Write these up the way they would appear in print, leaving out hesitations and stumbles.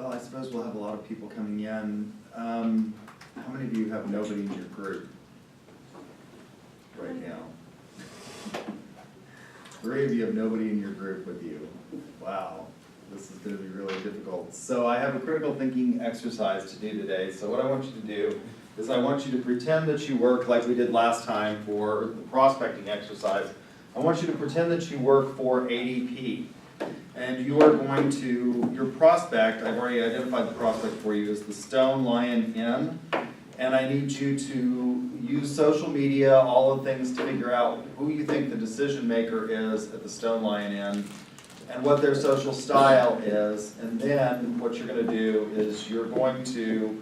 Well, I suppose we'll have a lot of people coming in. How many of you have nobody in your group right now? 3 of you have nobody in your group with you. Wow, this is going to be really difficult. So I have a critical thinking exercise to do today. So what I want you to do is I want you to pretend that you work like we did last time for the prospecting exercise. I want you to pretend that you work for ADP. And you are going to, your prospect, I've already identified the prospect for you, is the Stone Lion Inn. And I need you to use social media, all the things to figure out who you think the decision maker is at the Stone Lion Inn and what their social style is. And then what you're going to do is you're going to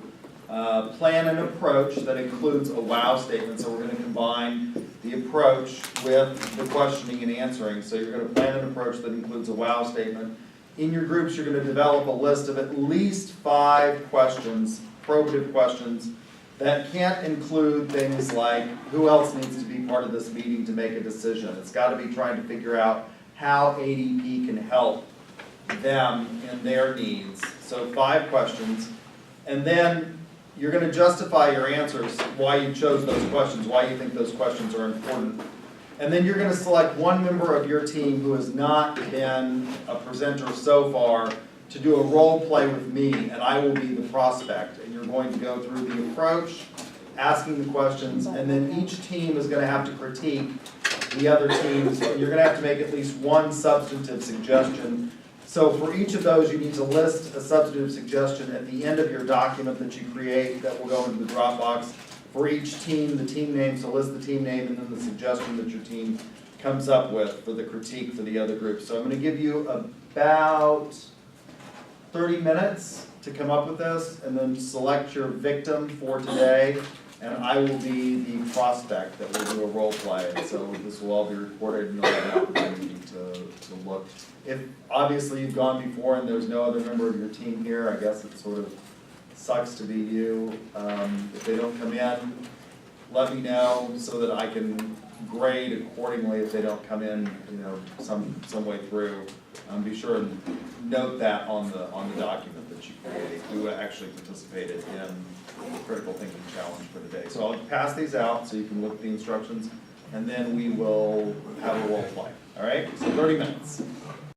plan an approach that includes a wow statement. So we're going to combine the approach with the questioning and answering. So you're going to plan an approach that includes a wow statement. In your groups, you're going to develop a list of at least 5 questions, probative questions, that can't include things like who else needs to be part of this meeting to make a decision. It's got to be trying to figure out how ADP can help them in their needs. So 5 questions. And then you're going to justify your answers, why you chose those questions, why you think those questions are important. And then you're going to select one member of your team who has not been a presenter so far to do a role play with me, and I will be the prospect. And you're going to go through the approach, asking the questions, and then each team is going to have to critique the other teams. You're going to have to make at least one substantive suggestion. So for each of those, you need to list a substantive suggestion at the end of your document that you create that will go into the Dropbox. For each team, the team name, so list the team name and then the suggestion that your team comes up with for the critique for the other group. So I'm going to give you about 30 minutes to come up with this, and then select your victim for today, and I will be the prospect that will do a role play. So this will all be recorded, and you'll have an opportunity to look. If obviously you've gone before and there's no other member of your team here, I guess it sort of sucks to be you. If they don't come in, let me know so that I can grade accordingly if they don't come in, some way through. Be sure and note that on the document that you create who actually participated in the critical thinking challenge for the day. So I'll pass these out so you can look at the instructions, and then we will have a role play. All right? So 30 minutes.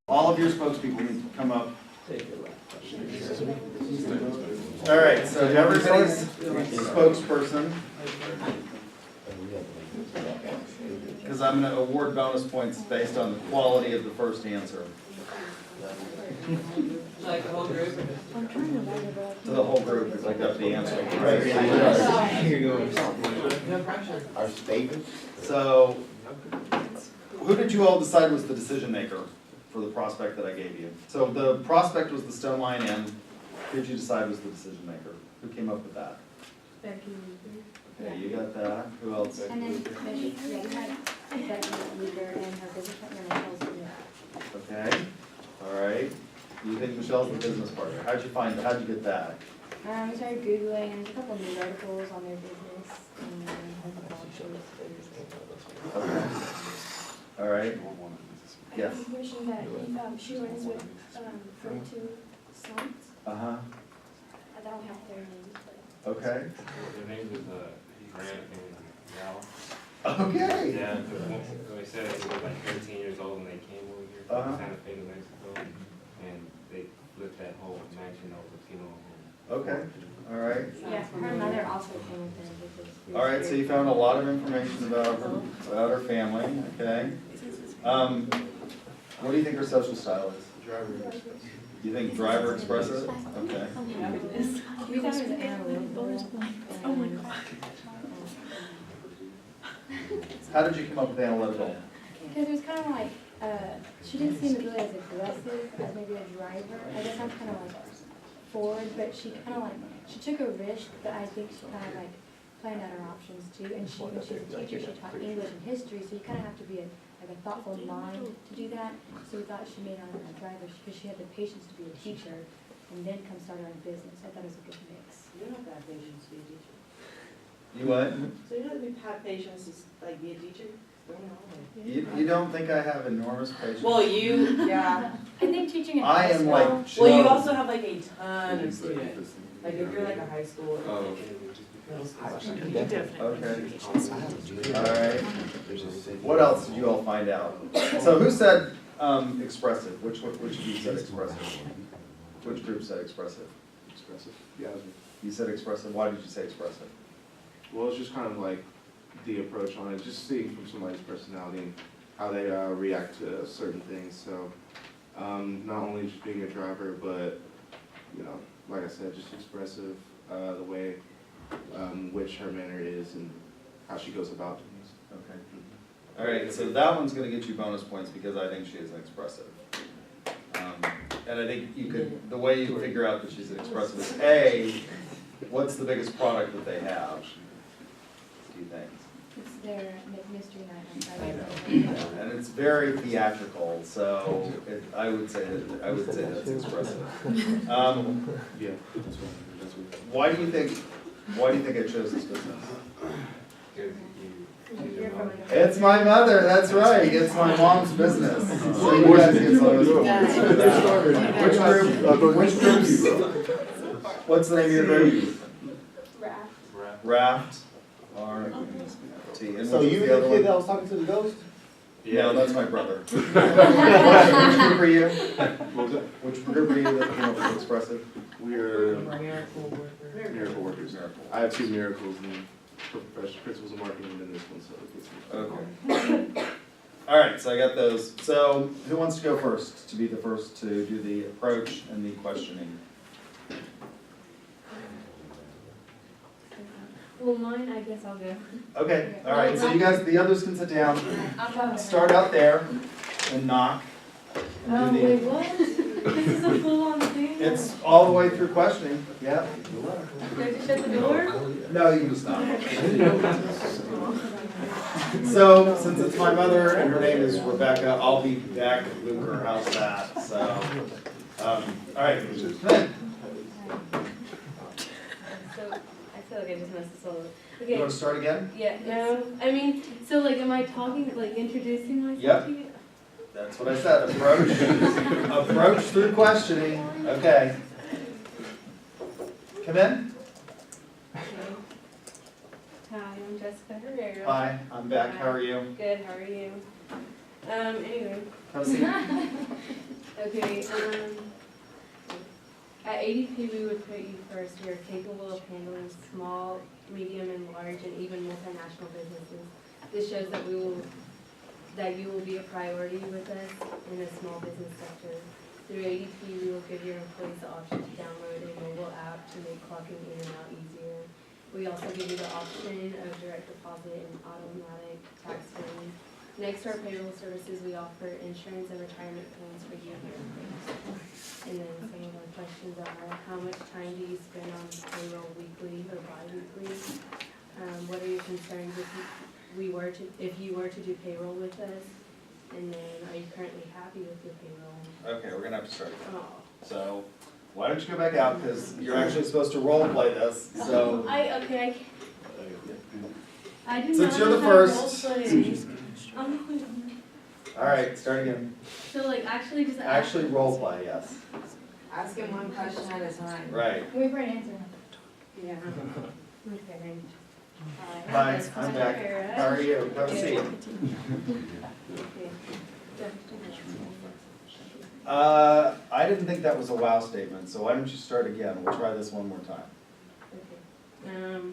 All of your spokespeople need to come up. All right, so everybody's spokesperson, because I'm going to award bonus points based on the quality of the first answer. Like the whole group? To the whole group, if I got the answer. Right. No pressure. Our statement? So, who did you all decide was the decision maker for the prospect that I gave you? So the prospect was the Stone Lion Inn. Who did you decide was the decision maker? Who came up with that? Becky. Okay, you got that. Who else? And then Becky, yeah, you had Becky Luger and her business partner, Michelle's in there. Okay, all right. You think Michelle's the business partner. How'd you get that? We started Googling, and there's a couple news articles on their business, and Okay. All right. Yes. wishing that she runs with for 2 sons. Uh-huh. I don't have their names, but. Okay. Their name is Grant and Gal. Okay. Yeah, they said they were like 13 years old when they came over here from Santa Fe, New Mexico, and they flipped that whole mansion over to them. Okay. All right. Yeah, her mother also came with them because. All right, so you found a lot of information about her family, okay? What do you think her social style is? You think driver expressive? Okay. We thought it was analytical. Oh my God. How did you come up with analytical? Because it was kind of like, she didn't seem really as aggressive as maybe a driver. I guess I'm kind of like forward, but she kind of like, she took a risk, but I think she kind of like planned out her options too. And she, when she was a teacher, she taught English and history, so you kind of have to be a thoughtful mind to do that. So we thought she made her a driver because she had the patience to be a teacher and then come start her own business. I thought it was a good mix. You don't have patience to be a teacher. You what? So you don't have patience to like be a teacher? You don't think I have enormous patience? Well, yeah. I think teaching in I high am school. like Well, you Joe. also have like a ton of students. Like if you're like a high school or Oh. middle school. Okay. Alright. What else did you all find out? So who said expressive? Which of you said expressive? Which group said expressive? Expressive, yeah. You said expressive. Why did you say expressive? Well, it's just kind of like the approach on it, just seeing from somebody's personality and how they react to certain things. So not only just being a driver, but like I said, just expressive, the way which her manner is and how she goes about things. Okay. Alright, so that one's gonna get you bonus points because I think she is an expressive. And I think you could, the way you figure out that she's an expressive is A, what's the biggest product that they have? Do you think? It's their mystery night on Friday. And it's very theatrical, so I would say that's expressive. Yeah, that's what. Why do you think I chose this business? You're from It's my mother, that's right, it's my mom's business. So you guys get some of those. Which group? What's the name of your group? Raft. R-T. And So which you was were the the other kid that one? was talking to the ghost? No, that's my brother. Which group are you? What was that? Which group are you that came up with expressive? We're Miracle worker. miracle workers. Miracle. I have 2 miracles and professional principles of marketing and then this one, so it gets me. Okay. All right, so I got those. So who wants to go first, to be the first to do the approach and the questioning? Well, mine, I guess I'll go. Okay, all right, so you guys, the others can sit down. I'll go. Start out there and knock. Oh, Do the- wait, what? This is a full-on thing? It's all the way through questioning, yeah. Do I have to shut the door? No, you can just knock. So, since it's my mother and her name is Rebecca, I'll be back at Luker, how's that? So, all right, come in. So, I feel like I just messed this all up. You Okay, wanna start again? yeah, no, I mean, so like, am I talking, like introducing myself Yep. to you? That's what I said, approach through questioning, okay. Come in. Okay. Hi, I'm Jessica Herrera. Hi, I'm back, how are you? Good, how are you? Anyway, Have a seat. okay, at ADP, we would put you first. We are capable of handling small, medium, and large, and even multinational businesses. This shows that you will be a priority with us in the small business sector. Through ADP, we will give your employees the option to download a mobile app to make clocking in and out easier. We also give you the option of direct deposit and automatic tax filing. Next to our payroll services, we offer insurance and retirement plans for you and your employees. And then some of our questions are, how much time do you spend on payroll weekly or bi-weekly? What are your concerns if you were to do payroll with us? And then, are you currently happy with your payroll? Okay, we're gonna have to start again. Oh. So, why don't you go back out, because you're actually supposed to role play this, so. Okay, I do not Since you're the know how to first. roleplay. All right, start again. So like, actually just ask. Actually role play, yes. Ask him one question at a time. Right. Wait for an answer. Yeah. Okay. Hi, I'm back. How are you? Have a seat. Okay. I didn't think that was a wow statement, so why don't you start again? We'll try this one more time. Okay.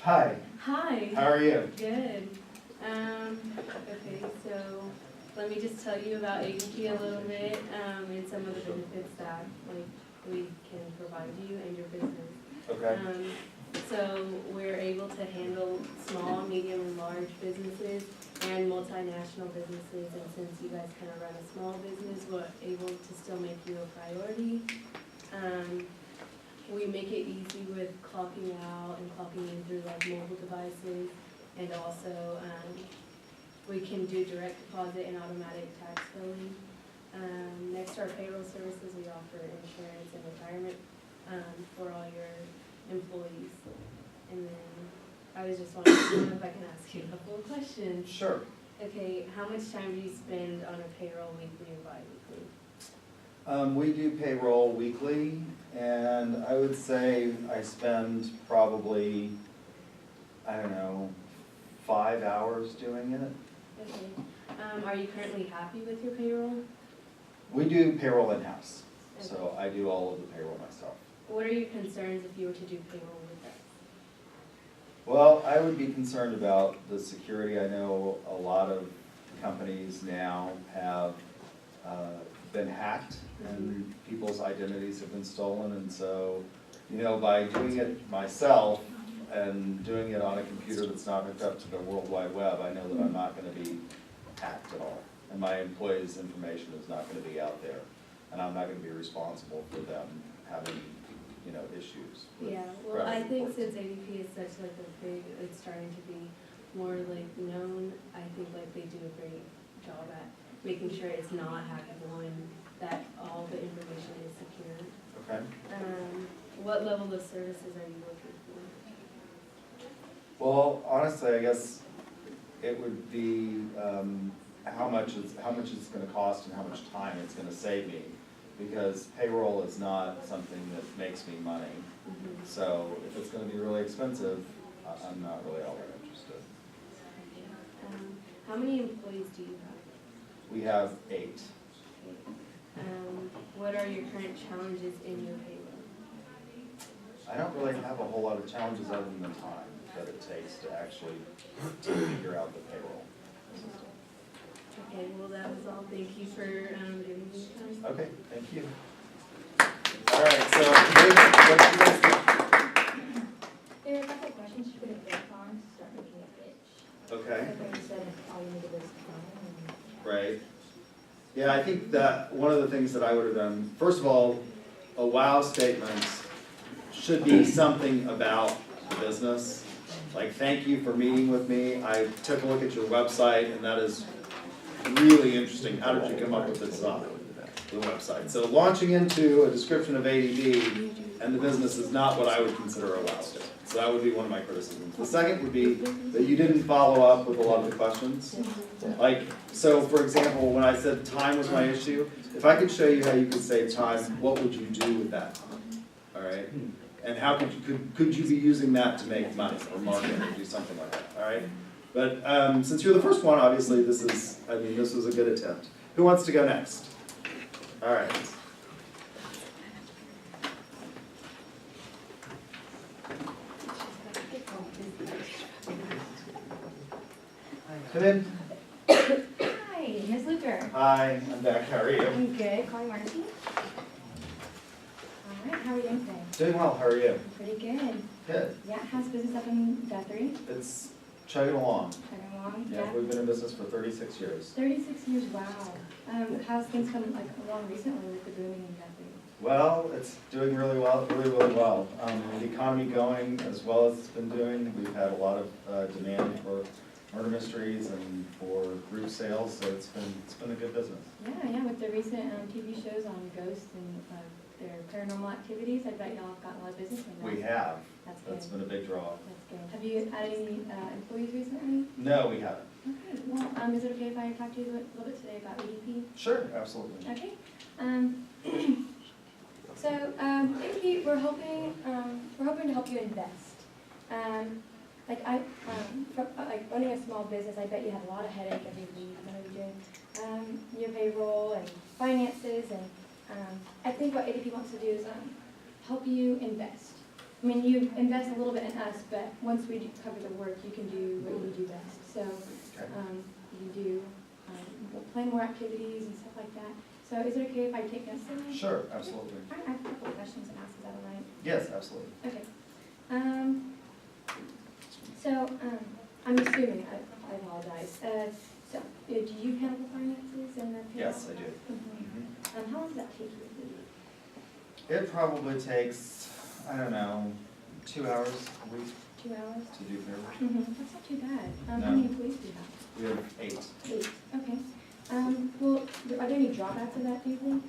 Hi, Hi. how are you? Good. Okay, so let me just tell you about ADP a little bit, and some of the benefits that we can provide you and your business. Okay. So we're able to handle small, medium, and large businesses and multinational businesses. And since you guys kind of run a small business, we're able to still make you a priority. We make it easy with clocking out and clocking in through like mobile devices. And also, we can do direct deposit and automatic tax billing. Next to our payroll services, we offer insurance and retirement for all your employees. And then I was just wondering if I can ask you a couple of questions. Sure. Okay, how much time do you spend on a payroll weekly or bi-weekly? We do payroll weekly, and I would say I spend probably, I don't know, 5 hours doing it. Okay, are you currently happy with your payroll? We do payroll in-house, so I do all of the payroll myself. What are your concerns if you were to do payroll with us? Well, I would be concerned about the security. I know a lot of companies now have been hacked and people's identities have been stolen. And so, you know, by doing it myself and doing it on a computer that's not hooked up to the World Wide Web, I know that I'm not gonna be hacked at all. And my employees' information is not gonna be out there. And I'm not gonna be responsible for them having, you know, issues. with Yeah, well, I private think reports. since ADP is such like a big, it's starting to be more like known, I think like they do a great job at making sure it's not hackable and that all the information is secure. Okay. What level of services are you looking for? Well, honestly, I guess it would be how much it's gonna cost and how much time it's gonna save me. Because payroll is not something that makes me money. So if it's gonna be really expensive, I'm not really all that interested. How many employees do you have? We have 8. What are your current challenges in your payroll? I don't really have a whole lot of challenges other than the time that it takes to actually figure out the payroll system. Okay, well, that was all. Thank you for giving me time. Okay, thank you. All right, so David, what do you guys think? There are a couple of questions you could have worked on, to start making a pitch. Okay. Like you said, all you needed was a phone Right. Yeah, I think that one of the things that I would have done, first of all, a wow statement should be something about the business. Like, thank you for meeting with me. I took a look at your website and that is really interesting. How did you come up with this design, the website? So launching into a description of ADD and the business is not what I would consider a wow statement. So that would be one of my criticisms. The second would be that you didn't follow up with a lot of the questions. Like, so for example, when I said time was my issue, if I could show you how you could save time, what would you do with that time? All right? And how could you be using that to make money or market or do something like that, all right? But since you're the first one, obviously this was a good attempt. Who wants to go next? All right. Come in. Hi, Ms. Luker. Hi, I'm back. How are you? I'm good. Calling Marcy. All right, how are you doing today? Doing well. How are you? Pretty good. Good. Yeah, how's business up in Guthrie? It's chugging along. Chugging along? Yeah, we've been in business for 36 years. 36 years, wow. How's things come like along recently with the booming in Guthrie? Well, it's doing really well, really well. The economy going as well as it's been doing. We've had a lot of demand for murder mysteries and for group sales, so it's been a good business. Yeah, with the recent TV shows on ghosts and their paranormal activities, I bet y'all have gotten a lot of business from that. We have. That's That's good. been a big draw. That's good. Have you had any employees recently? No, we haven't. Okay, well, is it okay if I talk to you a little bit today about ADP? Sure, absolutely. Okay. So, ADP, we're hoping to help you invest. Like owning a small business, I bet you have a lot of headache every week when you're doing your payroll and finances, and I think what ADP wants to do is help you invest. I mean, you invest a little bit in us, but once we cover the work, you can do what you do best. So, you do plan more activities and stuff like that. So, is it okay if I take notes tonight? Sure, absolutely. I have a couple of questions to ask. Is that all right? Yes, absolutely. Okay. I'm assuming, I apologize. So, do you handle the finances and the payroll? Yes, I do. Mm-hmm. How long does that take you? It probably takes, I don't know, 2 hours a week 2 hours? to do payroll. Mm-hmm. That's not too bad. No. How many employees do you have? We have 8. 8. Okay. Well, are there any drawbacks of that, do you think?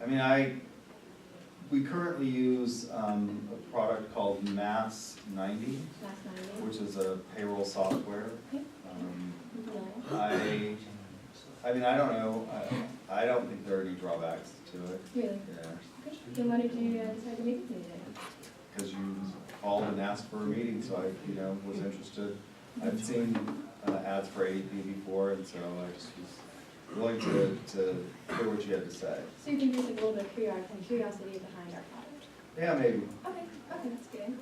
I mean, we currently use a product called Mass 90, Last 90? which is a payroll software. Okay. Um, I mean, I don't know, I don't think there are any drawbacks to it, Really? yeah. Okay. Then why did you decide to meet with me today? Because you called and asked for a meeting, so I, was interested. I've seen ads for ADP before, and so I just was willing to hear what you had to say. So you think there's like a little bit of curiosity behind our product? Yeah, maybe. Okay, that's good.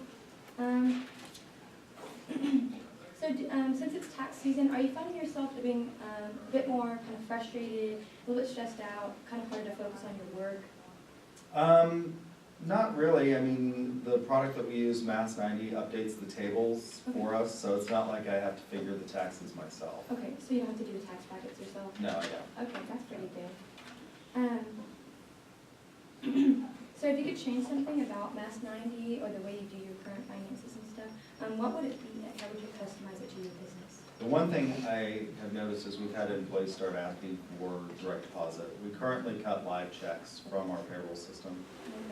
So, since it's tax season, are you finding yourself being a bit more kind of frustrated, a little bit stressed out, kind of hard to focus on your work? Not really. I mean, the product that we use, Mass 90, updates the tables for us, so it's not like I have to figure the taxes myself. Okay, so you don't have to do the tax brackets yourself? No, I don't. Okay, that's pretty good. So if you could change something about Mass 90 or the way you do your current finances and stuff, what would it be? Like, how would you customize it to your business? The one thing I have noticed is we've had employees start asking for direct deposit. We currently cut live checks from our payroll system,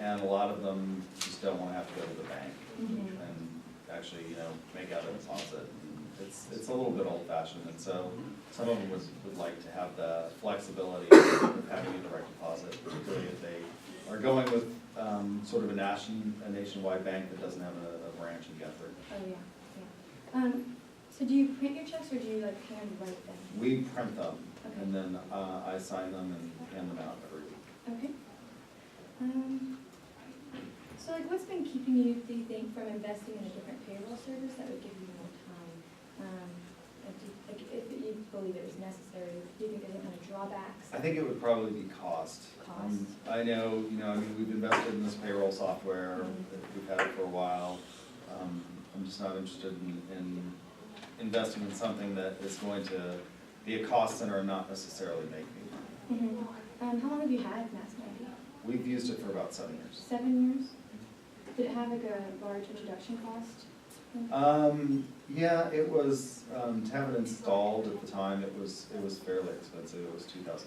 and a lot of them just don't want to have to go to the bank and actually, make out a deposit. It's a little bit old fashioned, and so some of them would like to have the flexibility of having a direct deposit, particularly if they are going with sort of a nationwide bank that doesn't have a branch in Guthrie. Oh, yeah. So do you print your checks or do you like hand write them? We print them, Okay. and then I sign them and hand them out every week. Okay. So like what's been keeping you, do you think, from investing in a different payroll service that would give you more time? Like if you believe it was necessary, do you think there's any drawbacks? I think it would probably be cost. Cost? I know, we've invested in this payroll software, we've had it for a while. I'm just not interested in investing in something that is going to be a cost center and not necessarily make me. How long have you had Mass 90? We've used it for about 7 years. 7 years? Did it have like a large introduction cost? Yeah, it was, to have it installed at the time, it was fairly expensive, it was $2,000.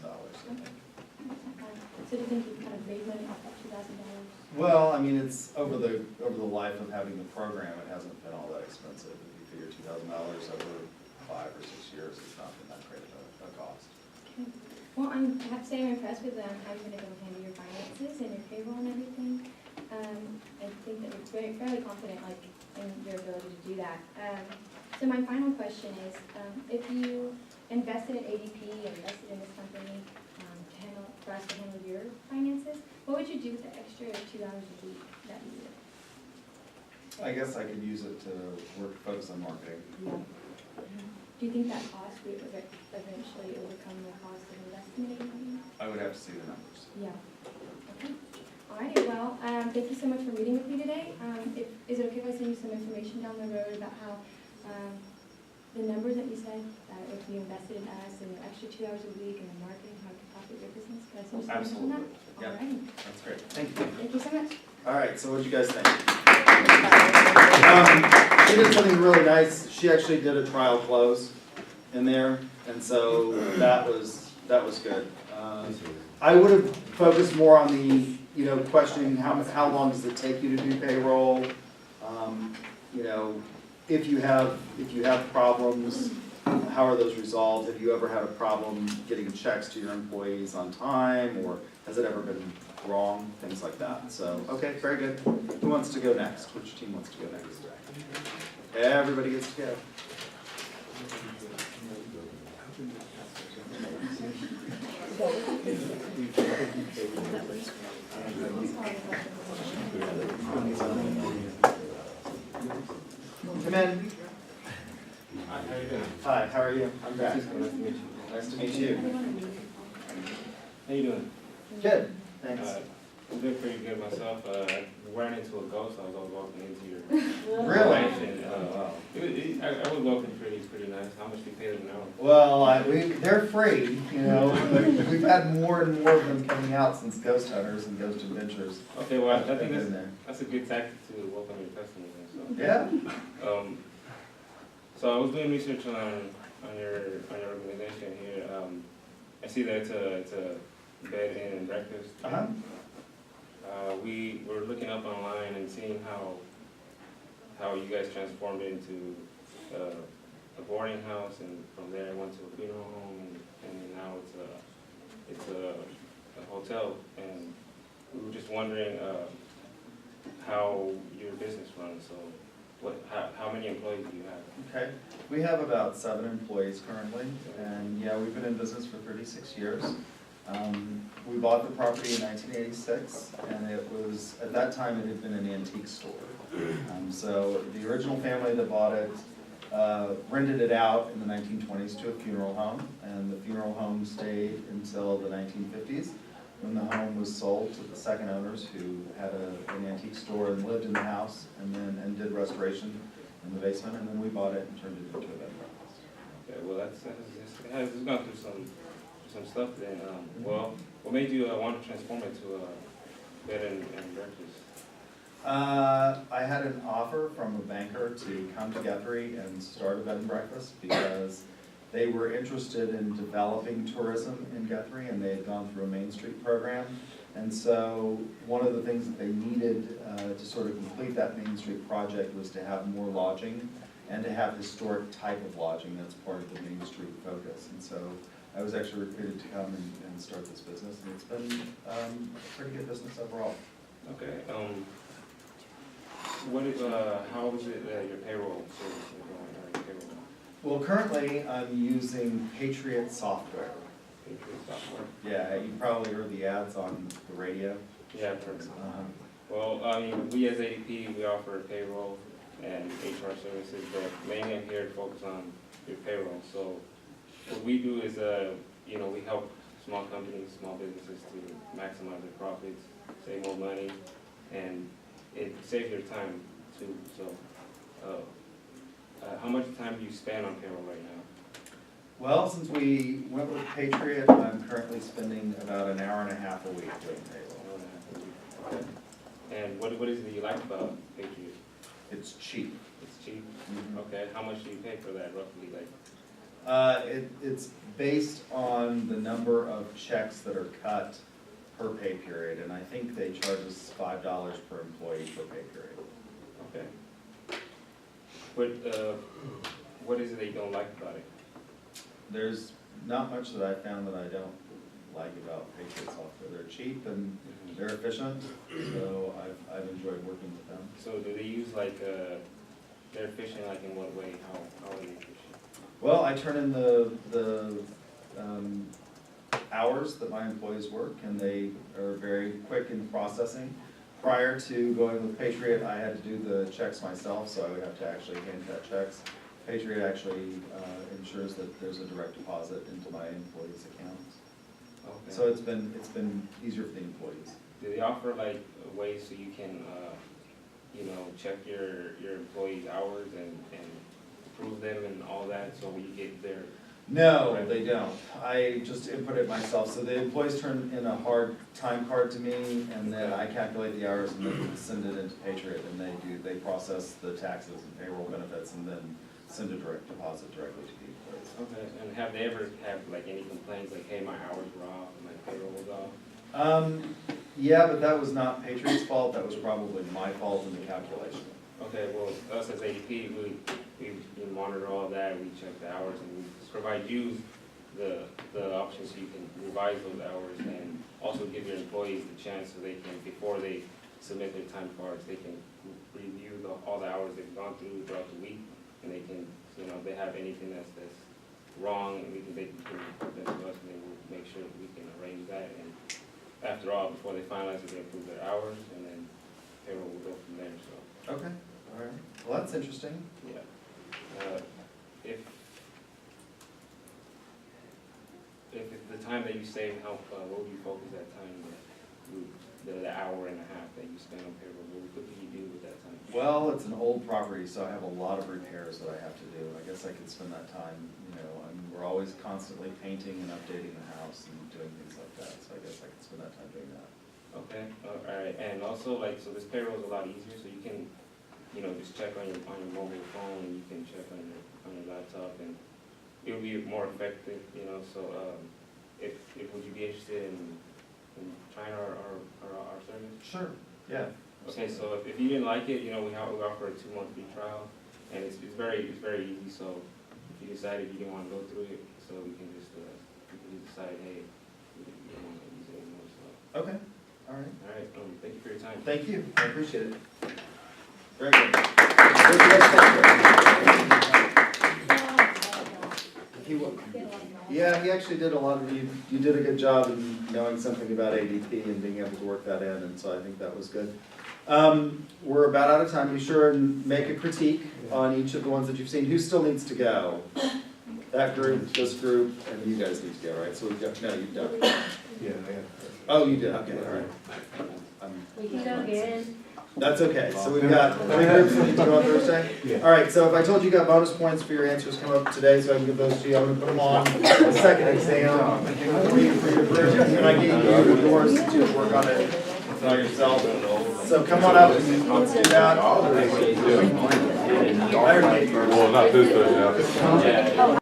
So do you think you kind of made money off that $2,000? Well, I mean, it's over the life of having the program, it hasn't been all that expensive. If you figure $2,000 over 5 or 6 years, it's not been that great of a cost. Okay. Well, I have to say I'm impressed with how you're gonna go handle your finances and your payroll and everything. I think that you're fairly confident, like, in your ability to do that. So my final question is, if you invested in ADP, invested in this company, for us to handle your finances, what would you do with the extra 2 hours a week that you do? I guess I could use it to focus on marketing. Yeah. Do you think that cost would eventually overcome the cost of investing in ADP? I would have to see the numbers. Yeah. Okay. Alrighty, well, thank you so much for meeting with me today. Is it okay if I send you some information down the road about how the numbers that you said, if you invested in us and the extra 2 hours a week and the marketing, how it could profit your business? Can I send you some information on that? Absolutely. Yeah, Alrighty. that's great. Thank you. Thank you so much. All right, so what'd you guys think? She did something really nice. She actually did a trial close in there, and so that was good. I would have focused more on the, questioning how long does it take you to do payroll? If you have problems, how are those resolved? Have you ever had a problem getting checks to your employees on time, or has it ever been wrong? Things like that. So, okay, very good. Who wants to go next? Which team wants to go next? Everybody gets to go. Come in. Hi, how you doing? Hi, how are you? I'm Jack. Nice to meet you. Nice to meet you. How you doing? Good, thanks. I'm doing pretty good myself. I ran into a ghost. I was walking into your Really? mansion. I was walking pretty nice. How much do you pay them an hour? Well, they're free, but we've had more and more of them coming out since Ghost Hunters and Ghost Adventures. Okay, well, I have think been there. that's a good tactic to welcome your customers. And so. Yeah? So I was doing research on your organization here. I see that it's a bed in and breakfast. Uh-huh. We were looking up online and seeing how you guys transformed it into a boarding house, and from there it went to a funeral home, and now it's a hotel. And we were just wondering how your business runs. So, how many employees do you have? Okay, we have about 7 employees currently, and yeah, we've been in business for 36 years. We bought the property in 1986, and it was, at that time, it had been an antique store. So the original family that bought it rented it out in the 1920s to a funeral home, and the funeral home stayed until the 1950s, when the home was sold to the second owners, who had an antique store and lived in the house, and did restoration in the basement, and then we bought it and turned it into a bed and breakfast. Okay, well, it's gone through some stuff then. Well, what made you want to transform it to a bed and breakfast? I had an offer from a banker to come to Guthrie and start a bed and breakfast, because they were interested in developing tourism in Guthrie, and they had gone through a Main Street program. And so one of the things that they needed to sort of complete that Main Street project was to have more lodging, and to have historic type of lodging that's part of the Main Street focus. And so I was actually recruited to come and start this business, and it's been a pretty good business overall. Okay. How is it your payroll service is going, or your payroll? Well, currently I'm using Patriot software. Patriot software? Yeah, you probably heard the ads on the radio. Yeah, I've heard. Well, I mean, we as ADP, we offer payroll and HR services, but mainly I'm here to focus on your payroll. So what we do is, we help small companies, small businesses to maximize their profits, save more money, and it saves their time too. So, how much time do you spend on payroll right now? Well, since we went with Patriot, I'm currently spending about an hour and a half a week doing payroll. Okay. And what is it that you like about Patriot? It's cheap. It's cheap? Okay, how much do you pay for that roughly, like? It's based on the number of checks that are cut per pay period, and I think they charge us $5 per employee per pay period. Okay. What is it that you don't like about it? There's not much that I found that I don't like about Patriot software. They're cheap and they're efficient, so I've enjoyed working with them. So do they use they're efficient like in what way? How are they efficient? Well, I turn in the hours that my employees work, and they are very quick in processing. Prior to going with Patriot, I had to do the checks myself, so I would have to actually hand cut checks. Patriot actually ensures that there's a direct deposit into my employees' accounts. Okay. So it's been easier for the employees. Do they offer ways so you can, check your employees' hours and approve them and all that, so when you get their? No, they don't. I just input it myself. So the employees turn in a hard time card to me, and then I calculate the hours and then send it into Patriot, and they process the taxes and payroll benefits, and then send a direct deposit directly to the employees. Okay, and have they ever had any complaints, like, hey, my hours were off, and my payroll was off? Yeah, but that was not Patriot's fault. That was probably my fault in the calculation. Okay, well, us as ADP, we monitor all that, we check the hours, and we provide you the options so you can revise those hours, and also give your employees the chance so they can, before they submit their time cards, they can review all the hours they've gone through throughout the week, and they can, if they have anything that's wrong, and they can report that to us, and then we'll make sure that we can arrange that, and after all, before they finalize it, they approve their hours, and then payroll will go from there, so. Okay, all right. Well, that's interesting. Yeah. If the time that you save help, what would you focus that time, the hour and a half that you spend on payroll, what do you do with that time? Well, it's an old property, so I have a lot of repairs that I have to do. I guess I could spend that time, we're always constantly painting and updating the house and doing things like that, so I guess I could spend that time doing that. Okay, all right, and also so this payroll is a lot easier, so you can, just check on your mobile phone, and you can check on your laptop, and it'll be more effective, so, would you be interested in trying our service? Sure, yeah. Okay, so if you didn't like it, you know, we offer a 2-month free trial, and it's very easy, so if you decided you didn't wanna go through it, so we can just decide, hey, we don't wanna use it anymore, so. Okay, all right. All right, thank you for your time. Thank you, I appreciate it. Very good. Where'd you guys take it? Yeah, he actually did a lot of, you did a good job in knowing something about ADP and being able to work that in, and so I think that was good. We're about out of time. Be sure and make a critique on each of the ones that you've seen. Who still needs to go? That group, this group, and you guys need to go, right? So we've got, no, you don't. Yeah, Oh, you did, okay, all right. We can go again. That's okay, so we've got 3 groups that need to go on Thursday? Yeah. All right, so if I told you got bonus points for your answers come up today, so I can give those to you, I'm gonna put them on the second exam for your group, and I gave you yours to work on it yourself. So come on up and do that. Well, not this, but yeah.